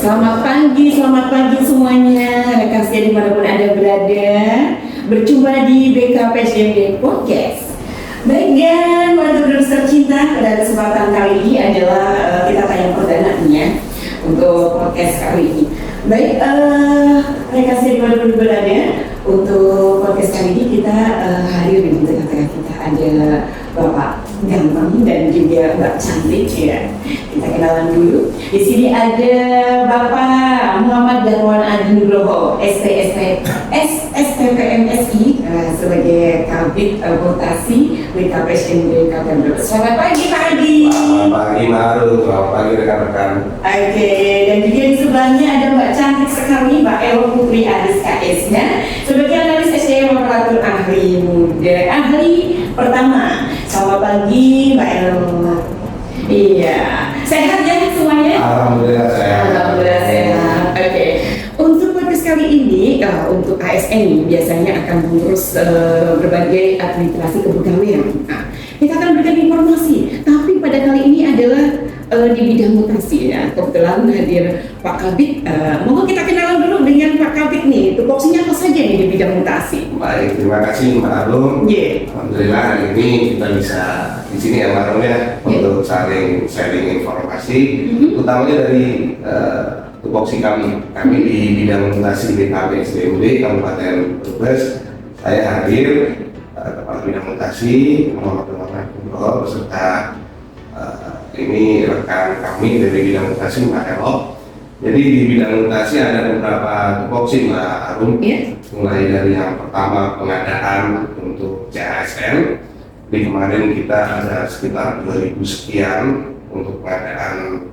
Selamat pagi semuanya, rekan setia dimanapun Anda berada. Berjumpa di BKPSDMD Podcast. Baik dan warga tercinta, pada kesempatan kali ini adalah kita tayang perdana ya untuk podcast kali ini. Baik, rekan setia dimanapun berada, untuk podcast kali ini kita hadir di tengah-tengah kita ada Bapak ganteng dan juga Mbak cantik ya. Kita kenalan dulu. Di sini ada Bapak Muhammad Darwan Adi Nugroho, SPPMSI sebagai Kabid Akuntansi BKPSDMD Kalteng. Selamat pagi Pak Adi. Selamat pagi Maru, selamat pagi rekan-rekan. Oke, dan juga di sebelahnya ada Mbak cantik sekali Mbak Elo Putri Aris KS nya sebagai analis SDM operator ahli muda, ahli pertama. Selamat pagi Mbak Elo. Iya, sehat ya semuanya? Alhamdulillah sehat. Alhamdulillah sehat. Oke. Untuk podcast kali ini, untuk ASN ini biasanya akan mengurus berbagai administrasi kepegawaian. Nah, kita akan berikan informasi, tapi pada kali ini adalah di bidang mutasi ya. Kebetulan hadir Pak Kabid. Monggo kita kenalan dulu dengan Pak Kabid nih. Tupoksinya apa saja nih di bidang mutasi? Baik, terima kasih Mbak Arum. Yeah. Alhamdulillah hari ini kita bisa di sini ya Mbak Arum ya, untuk saling sharing informasi, utamanya dari tupoksi kami. Kami di bidang mutasi BKPSDMD Kabupaten Brebes. Saya hadir Kepala Bidang Mutasi Muhammad Nugroho beserta ini rekan kami dari bidang mutasi Mbak Elo. Jadi di bidang mutasi ada beberapa tupoksi Mbak Arum. Mulai dari yang pertama pengadaan untuk CASN. Di kemarin kita ada sekitar 2000 sekian untuk pengadaan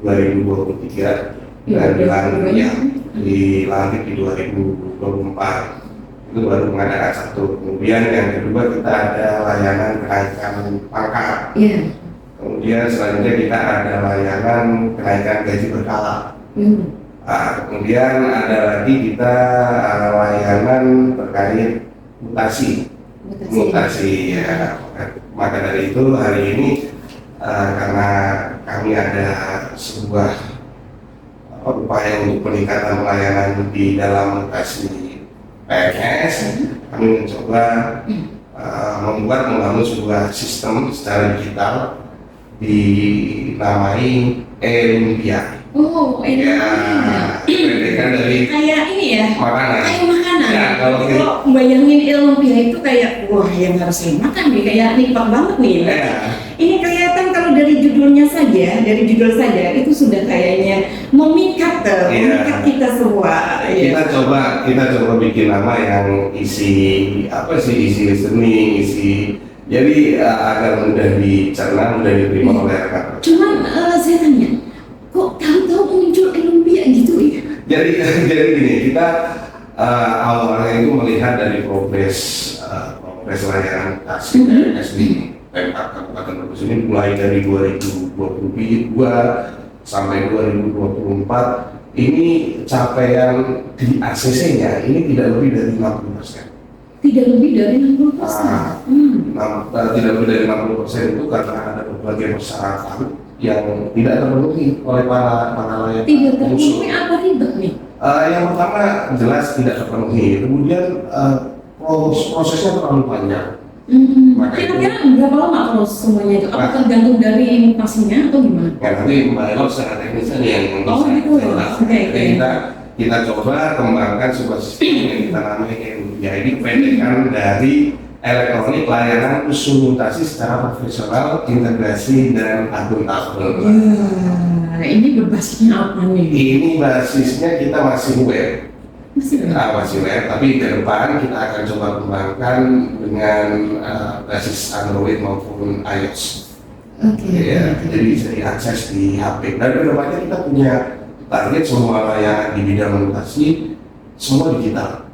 2023 dan dilantik di 2024. Itu baru pengadaan satu. Kemudian yang kedua kita ada layanan kenaikan pangkat. Kemudian selanjutnya kita ada layanan kenaikan gaji berkala. Kemudian ada lagi kita layanan terkait mutasi ya. Maka dari itu hari ini karena kami ada sebuah upaya untuk peningkatan pelayanan di dalam mutasi PNS, kami mencoba membangun sebuah sistem secara digital dinamai e-Lumpia. Oh, ya, pendekan dari kayak ini ya, makanan. Kayak makanan. Ya, kalau bayangin e-Lumpia itu kayak wah yang harus saya makan nih, kayak nikmat banget nih. Ya. Ini kelihatan kalau dari judul saja itu sudah kayaknya memikat kita semua. Kita coba bikin nama yang isi listening, jadi agar mudah dicerna, mudah diterima oleh rekan. Cuman saya tanya, kok tahu-tahu muncul e-Lumpia gitu ya? Jadi gini, kita awalnya itu melihat dari progres layanan mutasi PNS di Pemkab Kabupaten Brebes ini mulai dari 2022 sampai 2024 ini capaian di ACC-nya ini tidak lebih dari 50%. Tidak lebih dari 60%. Tidak lebih dari 60% itu karena ada berbagai persyaratan yang tidak terpenuhi oleh para layak. Tidak terpenuhi apa ribet nih? Yang pertama jelas tidak terpenuhi, kemudian prosesnya terlalu panjang. Kira-kira berapa lama kalau semuanya itu? Apa tergantung dari mutasinya atau gimana? Ya nanti Mbak Elo secara teknis aja yang bisa. Oke. Kita coba kembangkan sebuah sistem yang kita namai jadi pendekan dari elektronik layanan usul mutasi secara profesional, integrasi dan akuntabel. Ini berbasisnya apa nih? Ini basisnya kita masih web. Masih web, tapi ke depan kita akan coba kembangkan dengan basis Android maupun iOS. Jadi bisa diakses di HP. Dan ke depannya kita punya target semua layanan di bidang mutasi semua digital.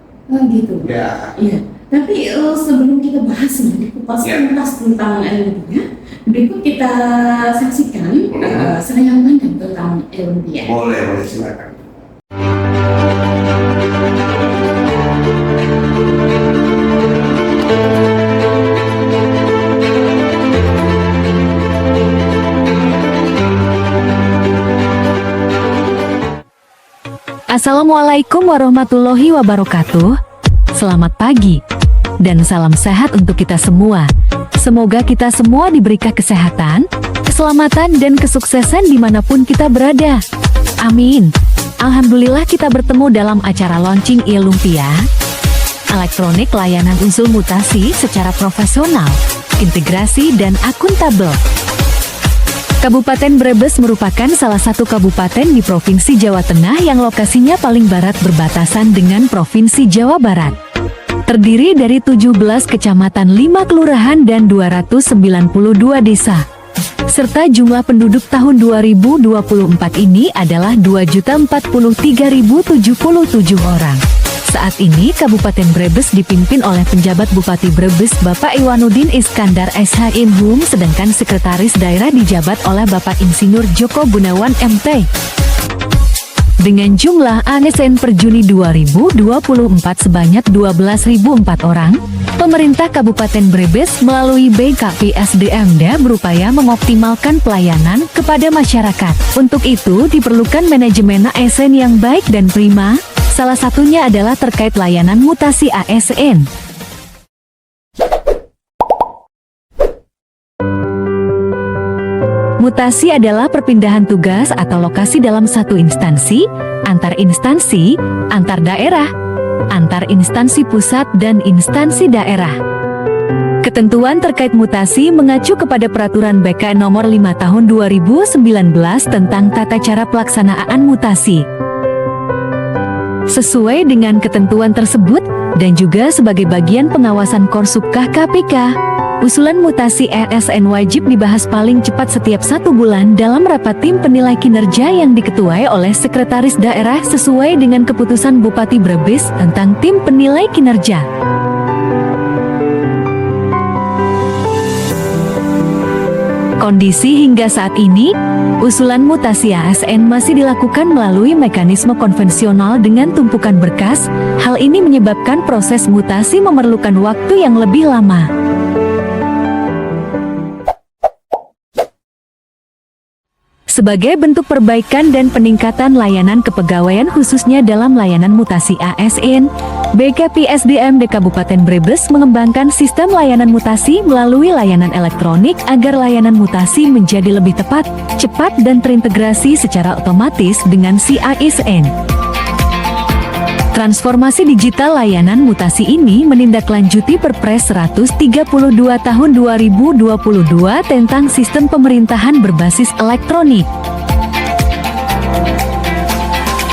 Gitu. Ya. Tapi sebelum kita bahas nih kupas tuntas tentang e-Lumpia, berikut kita saksikan senayan pandang tentang e-Lumpia. Boleh silakan. Assalamualaikum warahmatullahi wabarakatuh. Selamat pagi dan salam sehat untuk kita semua. Semoga kita semua diberikan kesehatan, keselamatan, dan kesuksesan dimanapun kita berada. Amin. Alhamdulillah kita bertemu dalam acara launching Ilumpia Elektronik Layanan Usul Mutasi secara profesional, integrasi, dan akuntabel. Kabupaten Brebes merupakan salah satu kabupaten di Provinsi Jawa Tengah yang lokasinya paling barat berbatasan dengan Provinsi Jawa Barat. Terdiri dari 17 kecamatan, 5 kelurahan, dan 292 desa. Serta jumlah penduduk tahun 2024 ini adalah 2.043.077 orang. Saat ini Kabupaten Brebes dipimpin oleh penjabat Bupati Brebes Bapak Iwanuddin Iskandar SH.Hum, sedangkan Sekretaris Daerah dijabat oleh Bapak Insinyur Joko Gunawan MT. Dengan jumlah ASN per Juni 2024 sebanyak 12.004 orang, pemerintah Kabupaten Brebes melalui BKPSDMD berupaya mengoptimalkan pelayanan kepada masyarakat. Untuk itu diperlukan manajemen ASN yang baik dan prima. Salah satunya adalah terkait layanan mutasi ASN. Mutasi adalah perpindahan tugas atau lokasi dalam satu instansi, antar daerah, antar instansi pusat dan instansi daerah. Ketentuan terkait mutasi mengacu kepada Peraturan BK Nomor 5 Tahun 2019 tentang tata cara pelaksanaan mutasi. Sesuai dengan ketentuan tersebut, dan juga sebagai bagian pengawasan Korsubkah KPK, usulan mutasi ASN wajib dibahas paling cepat setiap 1 bulan dalam rapat tim penilai kinerja yang diketuai oleh Sekretaris Daerah sesuai dengan keputusan Bupati Brebes tentang tim penilai kinerja. Kondisi hingga saat ini, usulan mutasi ASN masih dilakukan melalui mekanisme konvensional dengan tumpukan berkas. Hal ini menyebabkan proses mutasi memerlukan waktu yang lebih lama. Sebagai bentuk perbaikan dan peningkatan layanan kepegawaian khususnya dalam layanan mutasi ASN, BKPSDMD Kabupaten Brebes mengembangkan sistem layanan mutasi melalui layanan elektronik agar layanan mutasi menjadi lebih tepat, cepat, dan terintegrasi secara otomatis dengan si ASN. Transformasi digital layanan mutasi ini menindaklanjuti Perpres 132 Tahun 2022 tentang sistem pemerintahan berbasis elektronik.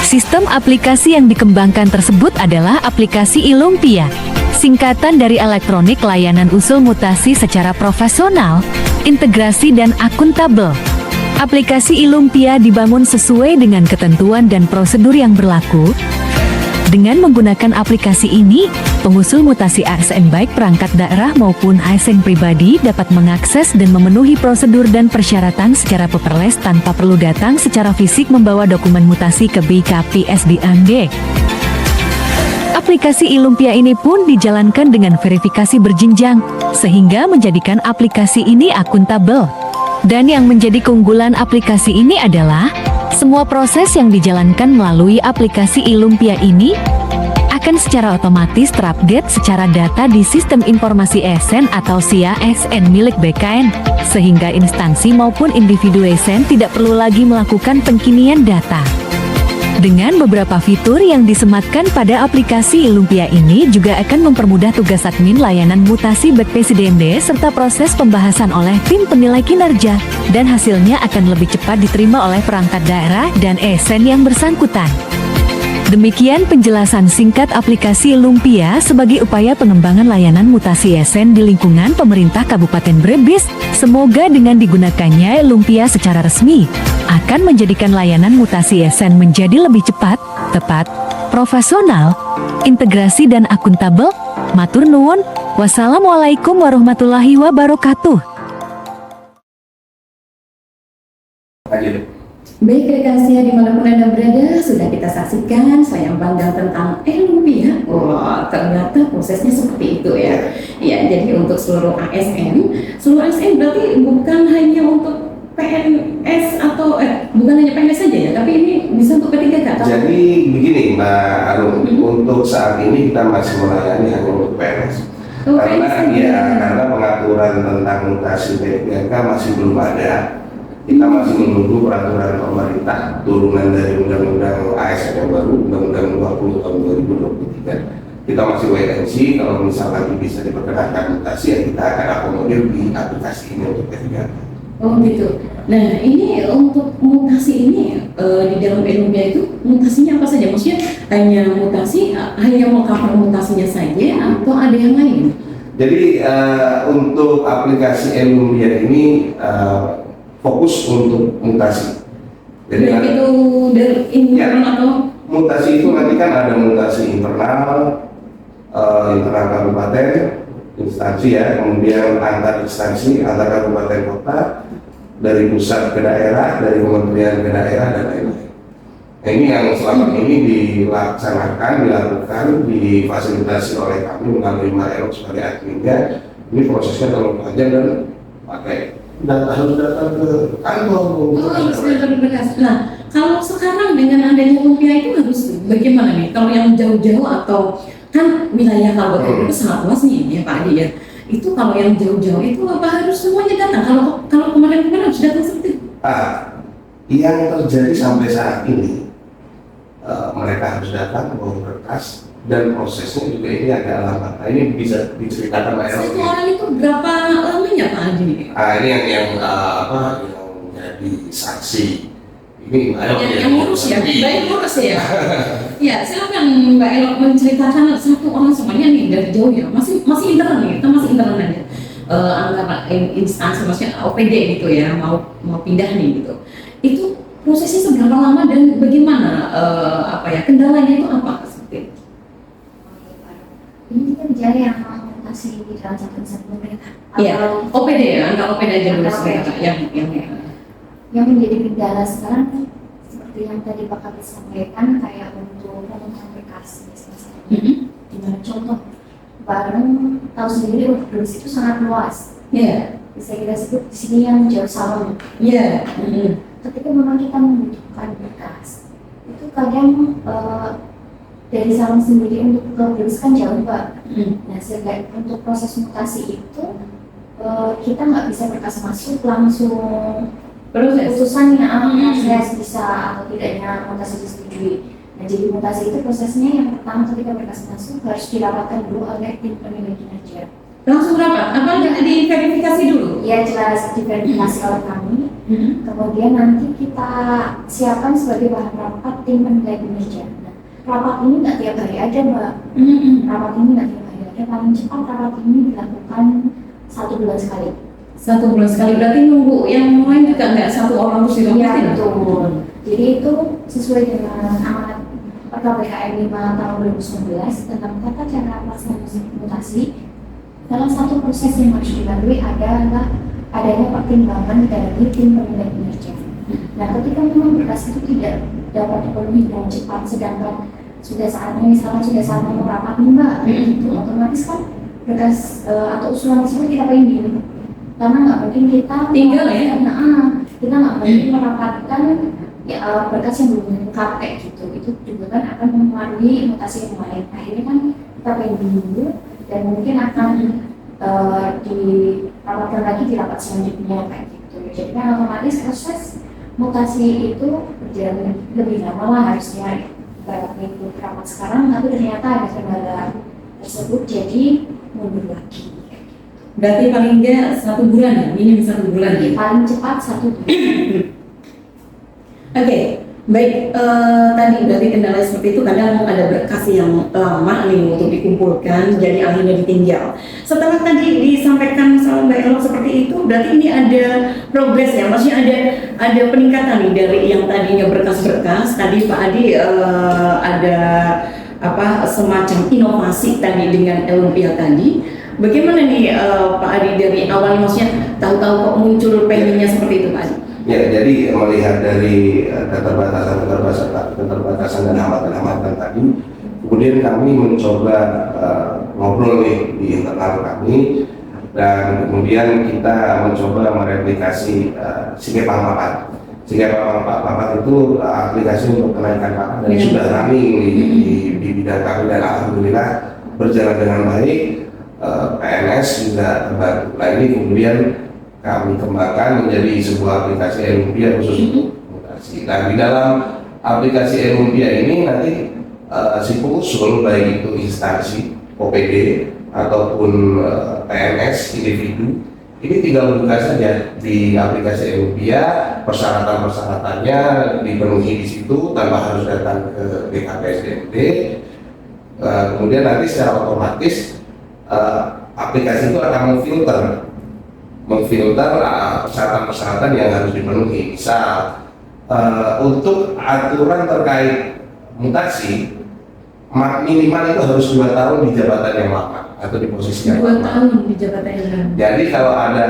Sistem aplikasi yang dikembangkan tersebut adalah aplikasi Ilumpia, singkatan dari Elektronik Layanan Usul Mutasi secara profesional, integrasi, dan akuntabel. Aplikasi Ilumpia dibangun sesuai dengan ketentuan dan prosedur yang berlaku. Dengan menggunakan aplikasi ini, pengusul mutasi ASN baik perangkat daerah maupun ASN pribadi dapat mengakses dan memenuhi prosedur dan persyaratan secara paperless tanpa perlu datang secara fisik membawa dokumen mutasi ke BKPSDMD. Aplikasi Ilumpia ini pun dijalankan dengan verifikasi berjenjang, sehingga menjadikan aplikasi ini akuntabel. Dan yang menjadi keunggulan aplikasi ini adalah semua proses yang dijalankan melalui aplikasi Ilumpia ini akan secara otomatis terupdate secara data di Sistem Informasi ASN atau SIA ASN milik BKN, sehingga instansi maupun individu ASN tidak perlu lagi melakukan pengkinian data. Dengan beberapa fitur yang disematkan pada aplikasi Ilumpia ini juga akan mempermudah tugas admin layanan mutasi BKPSDMD serta proses pembahasan oleh tim penilai kinerja, dan hasilnya akan lebih cepat diterima oleh perangkat daerah dan ASN yang bersangkutan. Demikian penjelasan singkat aplikasi Ilumpia sebagai upaya pengembangan layanan mutasi ASN di lingkungan pemerintah Kabupaten Brebes. Semoga dengan digunakannya Ilumpia secara resmi akan menjadikan layanan mutasi ASN menjadi lebih cepat, tepat, profesional, integrasi, dan akuntabel. Matur nuwun. Wassalamualaikum warahmatullahi wabarakatuh. Baik rekan setia dimanapun Anda berada, sudah kita saksikan sayang pandang tentang Ilumpia. Wah, ternyata prosesnya seperti itu ya. Ya, jadi untuk seluruh ASN berarti bukan hanya untuk PNS atau bukan hanya PNS saja ya, tapi ini bisa untuk P3K atau? Jadi begini Mbak Arum, untuk saat ini kita masih melayani hanya untuk PNS. Karena pengaturan tentang mutasi P3K masih belum ada. Kita masih menunggu peraturan pemerintah turunan dari Undang-Undang ASN yang baru, Undang-Undang 20 tahun 2023. Kita masih wait and see, kalau misalnya bisa diperkenankan mutasi ya kita akan akomodir di aplikasi ini untuk P3K. Oh gitu. Nah ini untuk mutasi ini di dalam Elumbia itu mutasinya apa saja? Maksudnya hanya mutasi, hanya mengcover mutasinya saja atau ada yang lain? Jadi untuk aplikasi Elumbia ini fokus untuk mutasi. Jadi itu dari internal atau? Mutasi itu nanti kan ada mutasi internal kabupaten, instansi ya, kemudian antar instansi, antar kabupaten kota, dari pusat ke daerah, dari kementerian ke daerah dan lain-lain. Nah, ini yang selama ini dilakukan, difasilitasi oleh kami melalui Marelok sebagai adminnya. Ini prosesnya terlalu panjang dan harus datang ke kantor. Nah, kalau sekarang dengan adanya lumpia itu harus bagaimana nih? Kalau yang jauh-jauh atau kan wilayah kabupaten itu sangat luas nih ya Pak Adi ya. Itu kalau yang jauh-jauh itu apa harus semuanya datang? Kalau kemarin harus datang seperti itu? Yang terjadi sampai saat ini mereka harus datang membawa berkas dan prosesnya juga ini agak lambat. Nah, ini bisa diceritakan Mbak Ero. Satu orang itu berapa lamanya Pak Adi? Ini yang jadi saksi. Ini Mbak Ero yang ngurus ya, baik ngurus ya. Ya, silakan Mbak Elo menceritakan satu orang semuanya nih dari jauh ya, masih internal nih, kita masih internal aja. Antara instansi maksudnya OPD gitu ya, mau pindah nih gitu. Itu prosesnya seberapa lama dan bagaimana kendalanya itu apa seperti itu? Ini kita bicara yang mutasi di dalam satu instansi pemerintah. Iya, OPD ya, anggap OPD aja dulu sebentar yang menjadi kendala sekarang kan seperti yang tadi Pak Kabit sampaikan kayak untuk pemenuhan berkas misalnya. Dimana contoh bareng tahu sendiri produksi itu sangat luas. Iya. Bisa kita sebut di sini yang jauh salon. Iya. Ketika memang kita membutuhkan berkas, itu kadang dari salon sendiri untuk ke produksi kan jauh Pak. Nah sehingga untuk proses mutasi itu kita nggak bisa berkas masuk langsung keputusannya proses bisa atau tidaknya mutasi disetujui. Nah jadi mutasi itu prosesnya yang pertama ketika berkas masuk harus dirapatkan dulu oleh tim penilai kinerja. Langsung rapat? Apa diverifikasi dulu? Ya jelas diverifikasi oleh kami. Kemudian nanti kita siapkan sebagai bahan rapat tim penilai kinerja. Nah, rapat ini nggak tiap hari ada Mbak. Rapat ini nggak tiap hari ada. Paling cepat rapat ini dilakukan 1 bulan sekali. 1 bulan sekali, berarti nunggu yang lain juga nggak satu orang terus dilakukan? Iya betul. Jadi itu sesuai dengan amanat PKPKM 5 tahun 2019 tentang tata cara pelaksanaan mutasi. Salah satu proses yang harus dilalui adalah adanya pertimbangan dari tim penilai kinerja. Nah ketika memang berkas itu tidak dapat dipenuhi dengan cepat, sedangkan sudah saatnya misalnya sudah saatnya mau rapat nih Mbak, itu otomatis kan berkas atau usulan tersebut kita pending. Karena nggak mungkin kita tinggal ya, kita nggak mungkin merapatkan ya, berkas yang belum lengkap kayak gitu. Itu juga kan akan mempengaruhi mutasi yang lain. Akhirnya kan kita pending dulu dan mungkin akan dirapatkan lagi di rapat selanjutnya kayak gitu. Jadi kan otomatis proses mutasi itu berjalan lebih lama lah harusnya. Berapa minggu rapat sekarang, tapi ternyata ada kendala tersebut jadi mundur lagi. Berarti paling enggak 1 bulan ya, minim 1 bulan ya? Paling cepat 1 bulan. Oke, baik. Tadi berarti kendala seperti itu kadang ada berkas yang lama nih untuk dikumpulkan, jadi akhirnya ditinggal. Setelah tadi disampaikan sama Mbak Elo seperti itu, berarti ini ada progres ya, maksudnya ada peningkatan nih dari yang tadinya berkas-berkas. Tadi Pak Adi ada semacam inovasi tadi dengan Elumbia tadi. Bagaimana nih Pak Adi dari awal maksudnya tahu-tahu kok muncul pengennya seperti itu Pak Adi? Ya, jadi melihat dari keterbatasan dan hambatan-hambatan tadi, kemudian kami mencoba ngobrol nih di internal kami dan kemudian kita mencoba mereplikasi Sigepang Papat. Sigepang Papat itu aplikasi untuk kenaikan pangkat dan sudah running di bidang kami, dan alhamdulillah berjalan dengan baik. PNS juga terbantu. Nah ini kemudian kami kembangkan menjadi sebuah aplikasi Elumpia khusus untuk mutasi. Nah di dalam aplikasi Elumpia ini nanti si pengusul, baik itu instansi OPD ataupun PNS individu, ini tinggal buka saja di aplikasi Elumpia, persyaratan-persyaratannya dipenuhi di situ tanpa harus datang ke BKPSDMD. Kemudian nanti secara otomatis aplikasi itu akan memfilter persyaratan-persyaratan yang harus dipenuhi. Misal untuk aturan terkait mutasi, minimal itu harus 2 tahun di jabatan yang lama atau di posisi yang 2 lama. tahun di jabatan yang lama. Jadi kalau ada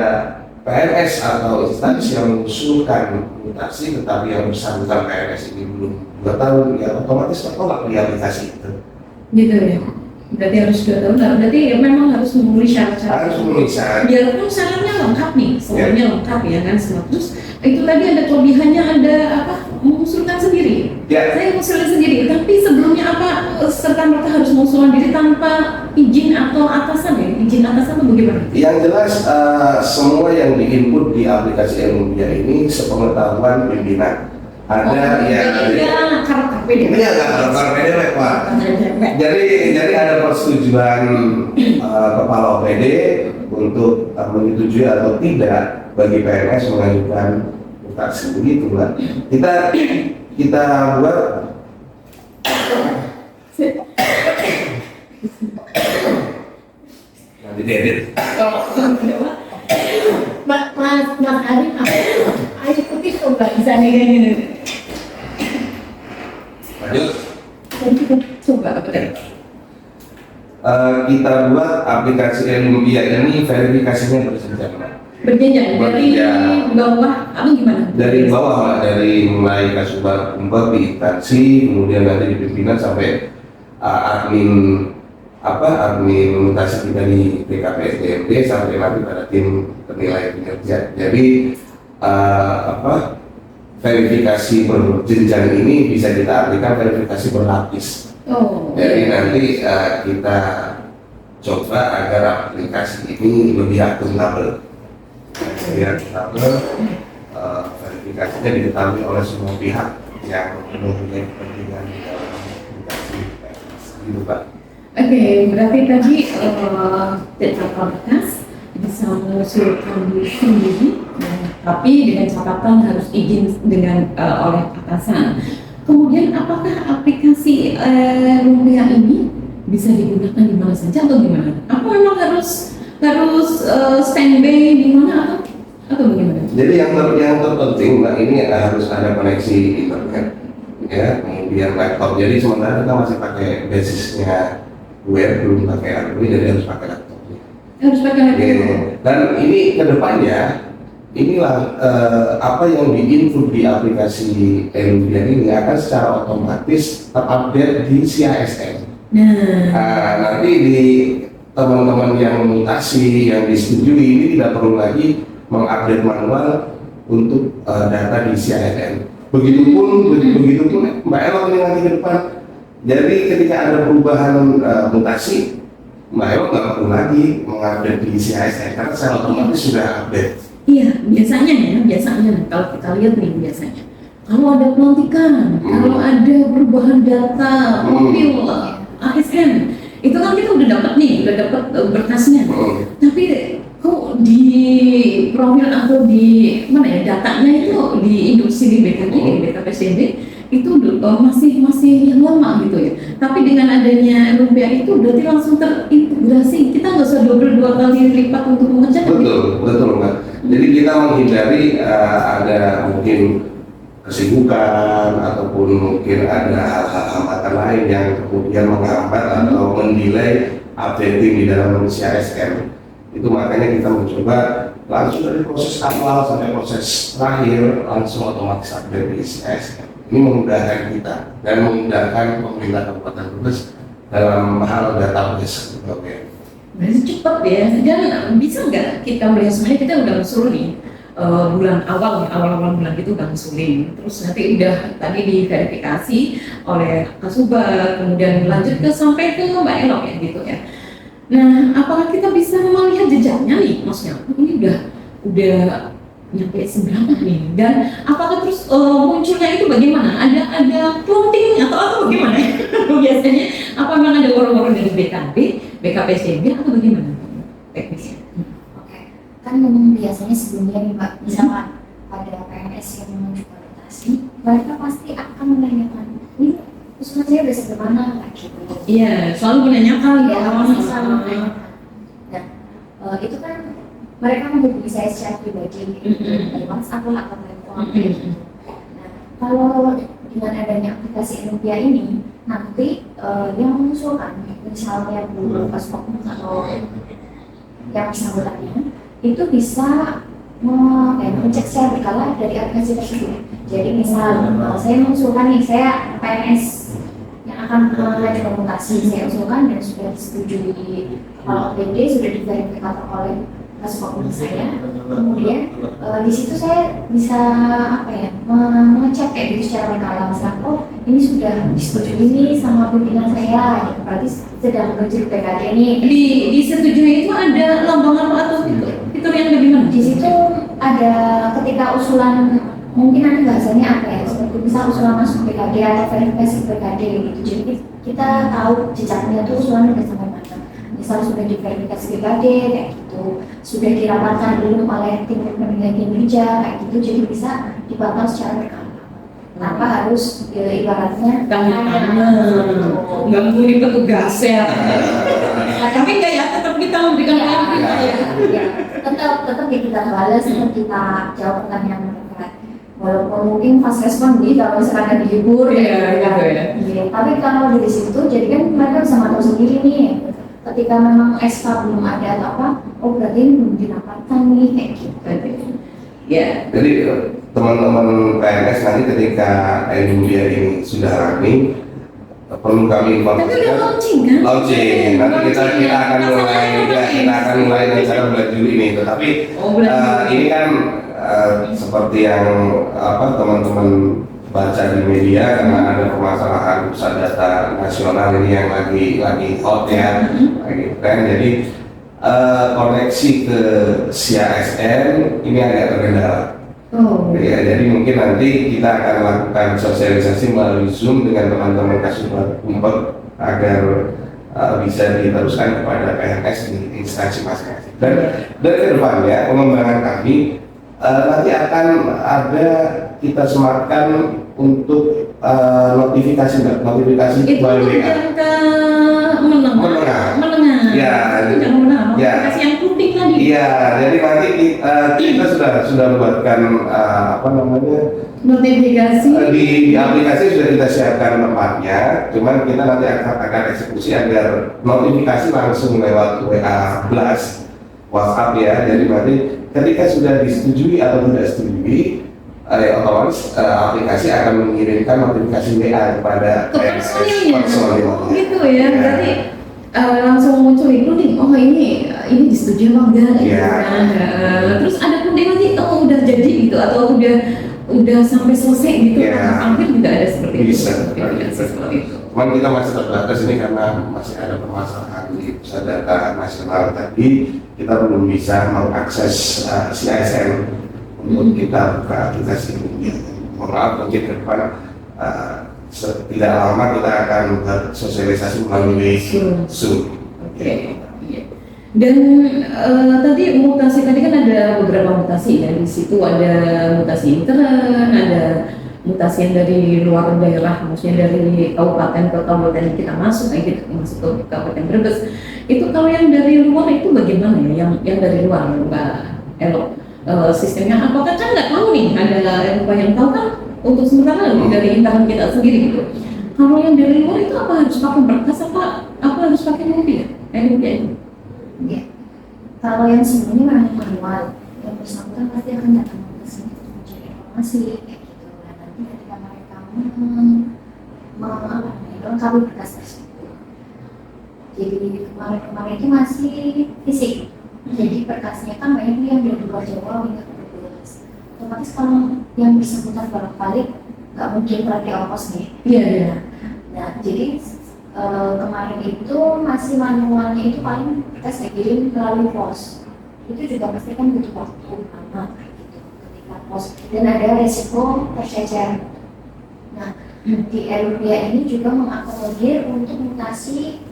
PNS atau instansi yang mengusulkan mutasi tetapi yang bersangkutan PNS ini belum 2 tahun, ya otomatis tertolak di aplikasi itu. Gitu ya. Berarti harus 2 tahun. Nah, berarti memang harus memenuhi syarat-syarat. Harus memenuhi syarat. Biarpun syaratnya lengkap nih, semuanya lengkap ya kan semua. Terus itu tadi ada kelebihannya, ada apa? Mengusulkan sendiri. Ya. Saya mengusulkan sendiri, tapi sebelumnya apa serta merta harus mengusulkan diri tanpa izin atau atasan ya? Izin atasan atau bagaimana? Yang jelas semua yang diinput di aplikasi Elumpia ini sepengetahuan pimpinan. Ada yang karakter beda. ini agak berbeda, Pak. Jadi ada persetujuan kepala OPD untuk menyetujui atau tidak bagi PNS mengajukan mutasi, begitu, Mbak. Kita buat nanti diedit. Mas Arif, ayo putih coba di sana gini. Lanjut. Coba apa deh? Kita buat aplikasi Elumpia ini verifikasinya berjenjang, Mbak. Berjenjang dari bawah apa gimana? Dari bawah, Mbak, dari mulai Kasubag Umpet di instansi, kemudian nanti di pimpinan sampai admin mutasi kita di BKPSDMD sampai nanti pada tim penilai kinerja. Jadi verifikasi berjenjang ini bisa kita artikan verifikasi berlapis. Oh. Jadi nanti kita coba agar aplikasi ini lebih akuntabel. Verifikasinya diketahui oleh semua pihak yang mempunyai kepentingan di dalam aplikasi gitu, Pak. Oke, berarti tadi catatan berkas bisa mengusulkan diri sendiri, tapi dengan catatan harus izin dengan oleh atasan. Kemudian apakah aplikasi Elumpia ini bisa digunakan di mana saja atau gimana? Apa memang harus standby di mana atau bagaimana? Jadi yang terpenting, Mbak, ini harus ada koneksi internet, ya, kemudian laptop. Jadi sementara kita masih pakai basisnya web, belum pakai Android, jadi harus pakai laptop. Harus pakai laptop. Ya. Dan ini kedepannya, inilah apa yang diinput di aplikasi Elumpia ini akan secara otomatis terupdate di CISN. Nanti di teman-teman yang mutasi, yang disetujui ini tidak perlu lagi mengupdate manual untuk data di CISN. Begitupun Mbak Elo ini nanti ke depan. Jadi ketika ada perubahan mutasi, Mbak Elo nggak perlu lagi mengupdate di CISN karena secara otomatis sudah update. Iya, biasanya kalau kita lihat nih biasanya kalau ada pelantikan, kalau ada perubahan data mobil ASN, itu kan kita udah dapat berkasnya. Tapi kok di profil atau di mana ya datanya itu di industri di BKD, di BKPSDB itu masih yang lama gitu ya. Tapi dengan adanya Elumpia itu berarti langsung terintegrasi. Kita nggak usah 22 kali lipat untuk mengecek. Betul, Mbak. Jadi kita menghindari ada mungkin kesibukan ataupun mungkin ada hal-hal hambatan lain yang kemudian menghambat atau mendelay updating di dalam CISN. Itu makanya kita mencoba langsung dari proses awal sampai proses terakhir langsung otomatis update di CISN. Ini memudahkan kita dan memudahkan pemerintah Kabupaten Brebes dalam hal database. berarti cepat ya. Dan bisa nggak kita melihat sebenarnya kita udah usul nih bulan awal bulan itu udah ngusulin, terus nanti udah tadi diverifikasi oleh Kasubar, kemudian lanjut ke sampai ke Mbak Elok ya gitu ya. Nah, apakah kita bisa melihat jejaknya nih, maksudnya ini udah nyampe seberapa nih, dan apakah terus munculnya itu bagaimana? Ada plotting atau bagaimana? Biasanya apa memang ada orang-orang dari BKB, BKPSDB atau bagaimana teknisnya? Kan memang biasanya sebelumnya nih Mbak, misalkan ada PNS yang mengajukan mutasi, mereka pasti akan menanyakan, ini usulan saya udah sebagaimana kayak gitu. Iya, selalu menanyakan Ya, pasti selalu menanyakan. Dan itu kan mereka menghubungi saya secara pribadi, dari WhatsApp lah atau telepon. Nah, kalau dengan adanya aplikasi Nubia ini, nanti yang mengusulkan, misalnya Bu Kaspokmus atau yang bersangkutannya, itu bisa mengecek secara berkala dari aplikasi tersebut. Jadi misal saya mengusulkan nih, saya PNS yang akan mengajukan mutasi, saya usulkan dan sudah disetujui kepala OPD, sudah diverifikasi oleh Kasupokmus saya. Kemudian di situ saya bisa mengecek kayak gitu secara berkala, misalnya oh ini sudah disetujui nih sama pimpinan saya, gitu. Berarti sedang menuju PKD ini. Disetujui itu ada lambang apa atau fitur yang bagaimana? Di situ ada ketika usulan, mungkin nanti bahasanya apa ya, seperti misal usulan masuk PKD atau verifikasi PKD gitu. Jadi kita tahu jejaknya tuh usulan udah sampai mana. Misal sudah diverifikasi PKD kayak gitu, sudah dirapatkan belum oleh tim penilai kinerja kayak gitu, jadi bisa dipantau secara berkala. Tanpa harus ibaratnya nggak mungkin petugas ya. Tapi nggak ya, tetap kita memberikan pelayanan ya. Tetap kita balas, tetap kita jawab pertanyaan mereka. Walaupun mungkin fast respon nih kalau misalkan ada libur gitu ya. Iya. Tapi kalau dari situ, jadi kan mereka bisa ngatur sendiri nih. Ketika memang SK belum ada atau apa, oh berarti ini belum dirapatkan nih kayak gitu. Ya. Jadi teman-teman PNS nanti ketika Nubia ini sudah running, perlu kami Tapi udah informasikan. launching kan? Launching. Nanti kita akan mulai dari bulan Juli ini. Tetapi ini kan seperti yang teman-teman baca di media, karena ada permasalahan pusat data nasional ini yang lagi hot ya, lagi tren. Jadi koneksi ke CASN ini agak terkendala. Ya, jadi mungkin nanti kita akan lakukan sosialisasi melalui Zoom dengan teman-teman Kasubag Umpet agar bisa diteruskan kepada PNS di instansi masing-masing. Dan dari kedepannya pengembangan kami nanti akan ada kita sematkan untuk notifikasi itu by WA. ke menengah. Ya, Notifikasi yang putih tadi. Iya, jadi nanti kita sudah buatkan Notifikasi di aplikasi sudah kita siapkan tempatnya, cuman kita nanti akan eksekusi agar notifikasi langsung lewat WA Blast, WhatsApp ya. Jadi nanti ketika sudah disetujui atau tidak setujui, otomatis aplikasi akan mengirimkan notifikasi WA kepada personil. Gitu ya, berarti langsung muncul itu nih, oh ini disetujui apa enggak gitu kan. Terus ada pun nanti udah jadi gitu atau udah sampai selesai gitu, hampir juga ada seperti itu. Bisa seperti itu. Cuman kita masih terbatas ini karena masih ada permasalahan di pusat data nasional tadi, kita belum bisa mengakses CISN untuk kita buka aplikasi ini. Mohon maaf, mungkin ke depan tidak lama kita akan bersosialisasi melalui Zoom. Oke. Dan tadi mutasi tadi kan ada beberapa mutasi ya, di situ ada mutasi intern, ada mutasi yang dari luar daerah, maksudnya dari kabupaten ke kabupaten kita masuk, gitu masuk ke kabupaten Brebes. Itu kalau yang dari luar itu bagaimana ya? Yang dari luar Mbak Elok, sistemnya apakah kan nggak tahu nih, ada yang tahu kan untuk sementara dari internal kita sendiri gitu. Kalau yang dari luar itu apa harus pakai berkas apa harus pakai mobil? Itu. Ya. Kalau yang sebelumnya memang manual, yang bersangkutan pasti akan datang ke sini untuk mencari informasi kayak gitu. Dan nanti ketika mereka melengkapi berkas tersebut, jadi kemarin-kemarin itu masih fisik. Jadi berkasnya kan banyak yang dari luar Jawa hingga ke Brebes. Otomatis kalau yang bersangkutan bolak-balik nggak mungkin berarti ongkos nih. Iya. Nah, jadi kemarin itu masih manualnya itu paling kita kirim melalui pos. Itu juga pasti kan butuh waktu lama gitu ketika pos. Dan ada resiko tercecer. Nah, di Erudia ini juga mengakomodir untuk mutasi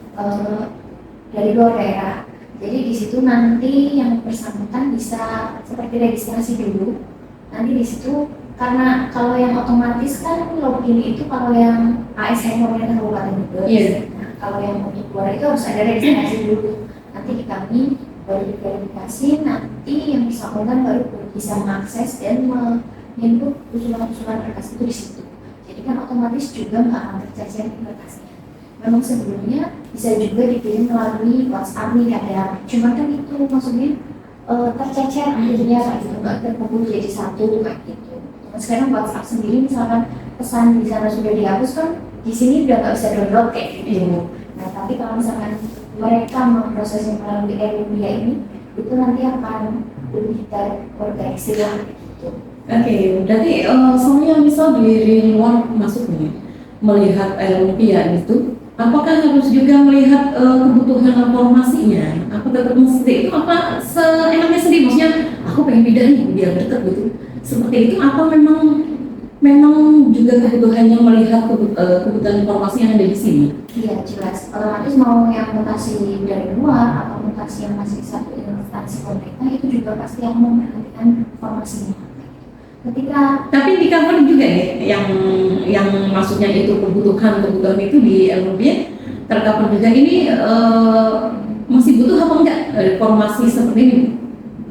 dari luar daerah. Jadi di situ nanti yang bersangkutan bisa seperti registrasi dulu. Nanti di situ karena kalau yang otomatis kan login itu kalau yang ASN pemerintah Kabupaten Brebes. Iya. Nah, kalau yang untuk luar itu harus ada registrasi dulu. Nanti di kami baru diverifikasi, nanti yang bersangkutan baru bisa mengakses dan menginput usulan-usulan berkas itu di situ. Jadi kan otomatis juga nggak akan tercecer di berkasnya. Memang sebelumnya bisa juga dikirim melalui WhatsApp nih kadang, cuman kan itu maksudnya tercecer akhirnya kayak gitu, nggak terkumpul jadi satu kayak gitu. Nah, sekarang WhatsApp sendiri misalkan pesan di sana sudah dihapus kan, di sini udah nggak bisa download kayak gitu. Nah tapi kalau misalkan mereka memprosesnya melalui Erudia ini, itu nanti akan lebih terorganisir lah gitu. Oke, berarti soalnya misal dari luar masuk nih melihat Erudia itu, apakah harus juga melihat kebutuhan informasinya? Apa tetap mesti itu apa seenaknya sendiri? Maksudnya aku pengen pindah nih biar deket gitu. Seperti itu atau memang juga kebutuhannya melihat kebutuhan informasi yang ada di sini? Iya jelas. Otomatis mau yang mutasi dari luar atau mutasi yang masih satu instansi pemerintah itu juga pasti akan memperhatikan informasinya. Ketika Tapi di cover juga ya, yang maksudnya itu kebutuhan itu di Erudia tercover juga. Ini masih butuh apa enggak informasi seperti ini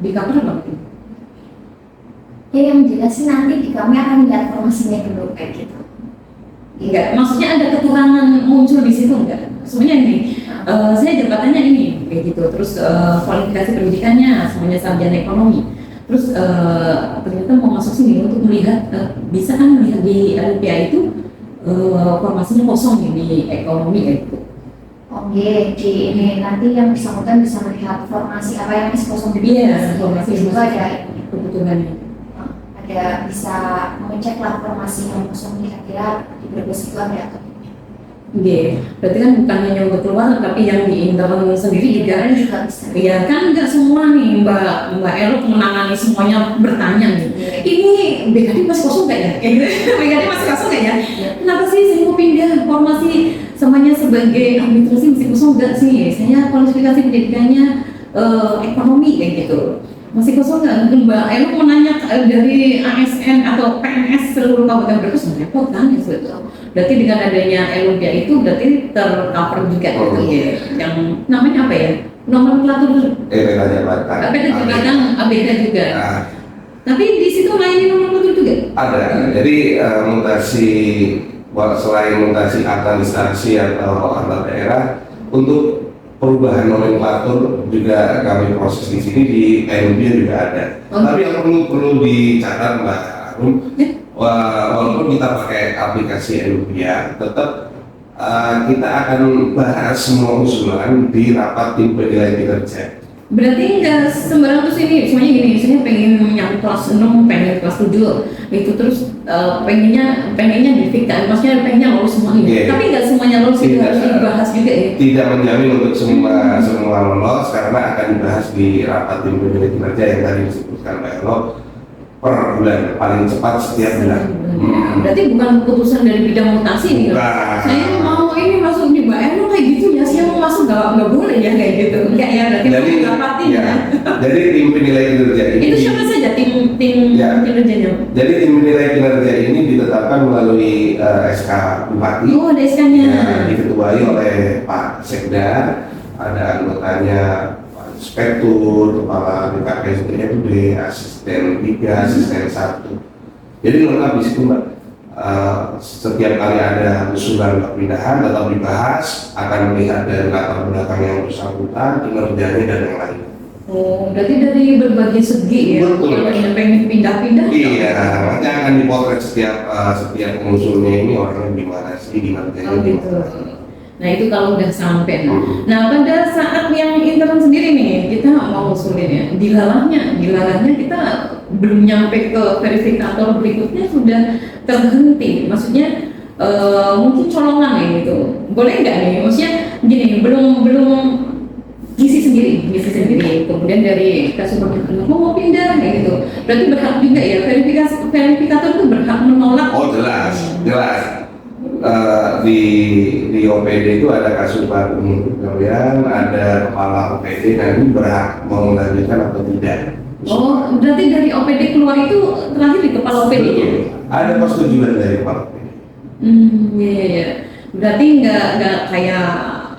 di cover apa? ya yang jelas sih nanti di kami akan lihat informasinya dulu kayak gitu. Enggak, maksudnya ada kekurangan muncul di situ enggak? Sebenarnya ini, saya jabatannya ini kayak gitu, terus kualifikasi pendidikannya semuanya sarjana ekonomi. Terus ternyata mau masuk sini untuk melihat, bisa kan melihat di LPA itu formasinya kosong nih di ekonomi kayak gitu. Oke, di ini nanti yang bersangkutan bisa melihat formasi apa yang masih kosong di Iya, formasi itu masih ada kebutuhannya. ada bisa mengecek lah formasi yang kosong kira-kira di Brebes itu ada atau tidak. Iya, berarti kan bukan hanya untuk keluar, tapi yang di internal sendiri juga. juga bisa. Iya kan nggak semua nih Mbak Elo menangani semuanya bertanya nih. Ini BKD masih kosong nggak ya? Kayak gitu. BKD masih kosong nggak ya? Kenapa sih saya mau pindah formasi semuanya sebagai administrasi masih kosong nggak sih? Saya kualifikasi pendidikannya ekonomi kayak gitu. Masih kosong nggak? Mbak Elo mau nanya dari ASN atau PNS seluruh Kabupaten Brebes repot kan ya sebetulnya. Berarti dengan adanya Erudia itu berarti tercover juga gitu ya. Yang namanya apa ya? Nomenklatur Beda jabatan. beda jabatan beda juga. Nah, Tapi di situ lainnya nomenklatur juga. ada. Jadi mutasi selain mutasi administrasi atau antar daerah, untuk perubahan nomenklatur juga kami proses di sini di Erudia juga ada. Tapi yang perlu dicatat Mbak Arum, walaupun kita pakai aplikasi Erudia, tetap kita akan bahas semua usulan di rapat tim penilai kinerja. Berarti nggak sembarang terus ini, semuanya gini, saya pengen yang kelas 6, pengen kelas 7 itu terus pengennya difika, maksudnya pengennya lulus semua ini. Yeah. Tapi nggak semuanya lulus itu harus dibahas juga ya. Tidak menjamin untuk semua lolos karena akan dibahas di rapat tim penilai kinerja yang tadi disebutkan Pak Elo per bulan, paling cepat setiap bulan. Berarti bukan keputusan dari bidang mutasi nih. Bukan. Saya mau ini masuk di Mbak Elo kayak gitu ya, saya mau masuk nggak boleh ya kayak gitu. Enggak ya, berarti Jadi, rapatin ya, ya. jadi tim penilai kinerja ini Itu siapa saja tim Ya. kinerjanya? Jadi tim penilai kinerja ini ditetapkan melalui SK Bupati. Oh, ada SK-nya. Ya, diketuai oleh Pak Sekda, ada anggotanya Pak Inspektur, Kepala BKPSDMD, Asisten 3, Asisten 1. Jadi lengkap di situ Mbak. Setiap kali ada usulan perpindahan tetap dibahas, akan melihat dari latar belakang yang bersangkutan, kinerjanya dan yang lain. Oh, berarti dari berbagai segi ya. Betul. Kalau yang pengen pindah-pindah. Iya, nanti akan dipotret setiap pengusulnya ini orangnya gimana sih, kinerjanya Oh gitu. gimana. Nah itu kalau udah sampai. Nah pada saat yang intern sendiri nih, kita mau usulin ya, dilalahnya kita belum nyampe ke verifikator berikutnya sudah terhenti. Maksudnya mungkin colongan ya gitu. Boleh nggak nih? Maksudnya gini, belum ngisi sendiri. Kemudian dari customer mau pindah kayak gitu. Berarti berhak juga ya verifikator itu berhak menolak. Oh jelas. Di OPD itu ada Kasubag Umum Pegawaian, ada kepala OPD, dan ini berhak mau melanjutkan atau tidak. Oh, berarti dari OPD keluar itu terakhir di kepala OPD-nya? Ada persetujuan dari kepala OPD. Iya. Berarti nggak kayak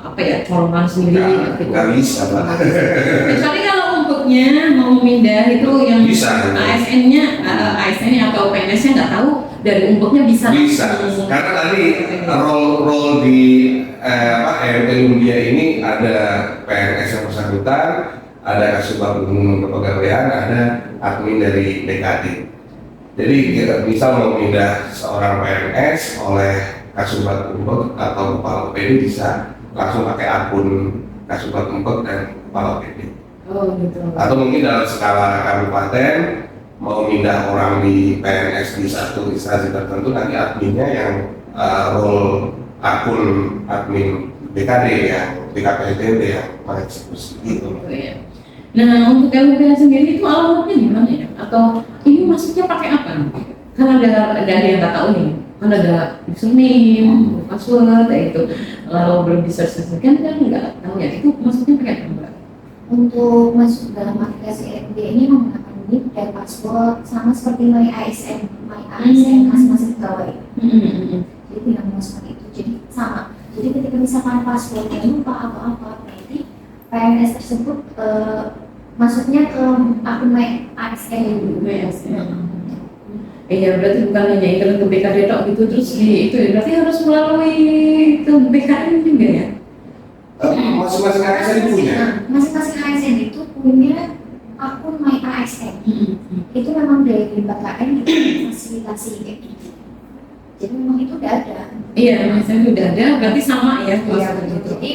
apa ya, colongan sendiri gitu. Nggak bisa, Pak. Kecuali kalau untuknya mau pindah itu yang Bisa. ASN-nya atau PNS-nya nggak tahu, dari untuknya bisa. Karena tadi role di Elumbia ini ada PNS yang bersangkutan, ada Kasubag Umum Kepegawaian, ada admin dari DKD. Jadi misal mau pindah seorang PNS oleh Kasubag Umum atau kepala OPD bisa langsung pakai akun Kasubag Umum dan kepala OPD. Oh gitu. Atau mungkin dalam skala kabupaten mau pindah orang di PNS di satu instansi tertentu, nanti adminnya yang role akun admin BKD yang BKPDB yang mengeksekusi gitu. Ya. Nah untuk LPH sendiri itu alamatnya di mana ya? Atau ini masuknya pakai apa? Kan ada yang nggak tahu nih. Kan ada username, password, kayak itu. Lalu belum disesuaikan kan nggak tahu ya. Itu masuknya pakai apa? Untuk masuk dalam aplikasi FB ini menggunakan NIK dan password sama seperti ASN masing-masing pegawai. Jadi tinggal memasukkan itu, jadi sama. Jadi ketika misalkan passwordnya lupa atau apa, berarti PNS tersebut masuknya ke akun ASN dulu. Iya, berarti bukan hanya intern ke BKD tok gitu, terus di itu ya, berarti harus melalui ke BKN juga ya? Masing-masing ASN punya. Masing-masing ASN itu punya akun My ASN. Itu memang dari BKN itu fasilitasi kayak gitu. Jadi memang itu udah ada. Iya, misalnya udah ada, berarti sama ya? Iya betul. Jadi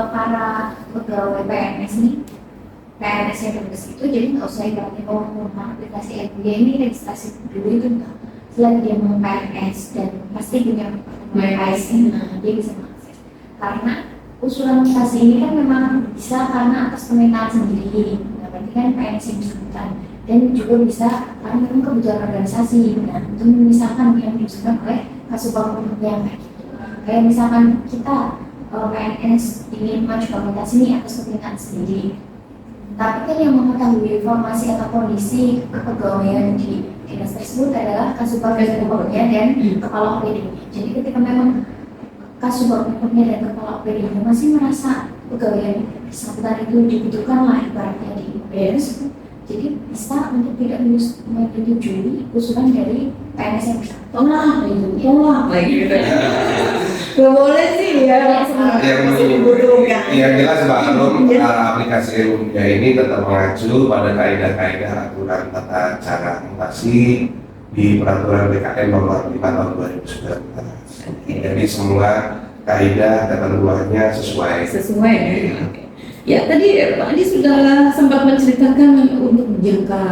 para pegawai PNS nih, PNS yang tugas itu jadi nggak usah ibaratnya menggunakan aplikasi FB ini registrasi dulu itu enggak. Selain dia mau PNS dan pasti punya My ASN, dia bisa mengakses. Karena usulan mutasi ini kan memang bisa karena atas permintaan sendiri, nah, berarti kan PNS yang bersangkutan, dan juga bisa karena memang kebutuhan organisasi. Nah, itu misalkan yang diusulkan oleh Kasubag Umum yang kayak misalkan kita PNS ingin mengajukan mutasi ini atas permintaan sendiri, tapi kan yang mengetahui informasi atau kondisi kepegawaian di dinas tersebut adalah Kasubag Umum dan kepala OPD. Jadi ketika memang Kasubag Umum dan kepala OPD masih merasa pegawai bersangkutan itu dibutuhkan lah ibaratnya di OPD tersebut, jadi bisa untuk tidak menyetujui usulan dari PNS yang bersangkutan. Tolak lagi gitu. Gak boleh sih ya. Yang jelas Mbak, aplikasi Elumbia ini tetap mengacu pada kaidah-kaidah aturan tata cara mutasi di peraturan BKN nomor 5 tahun 2019. Jadi semua kaidah ketentuannya sesuai. Ya. Ya tadi Pak Adi sudah sempat menceritakan untuk jangka